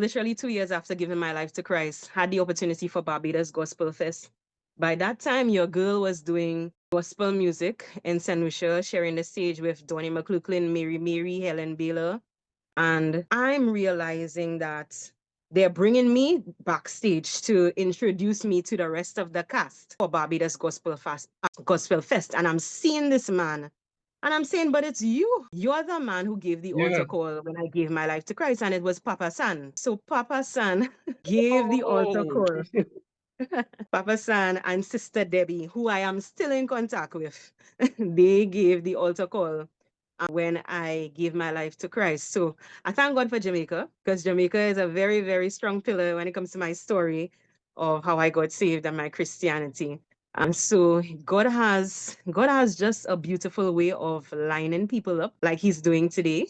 literally 2 years after giving my life to Christ, had the opportunity for Barbados Gospel Fest. By that time, your girl was doing gospel music in St. Lucia, sharing the stage with Donnie McLaughlin, Mary, Helen Baylor. And I'm realizing that they're bringing me backstage to introduce me to the rest of the cast for Barbados Gospel Fest. And I'm seeing this man and I'm saying, but it's you. You're the man who gave the Yeah. altar call when I gave my life to Christ, and it was Papa San. So Papa San gave the altar Oh, call. Papa San and Sister Debbie, who I am still in contact with, they gave the altar call when I gave my life to Christ. So I thank God for Jamaica, because Jamaica is a very, very strong pillar when it comes to my story of how I got saved and my Christianity. And so God has just a beautiful way of lining people up like he's doing today.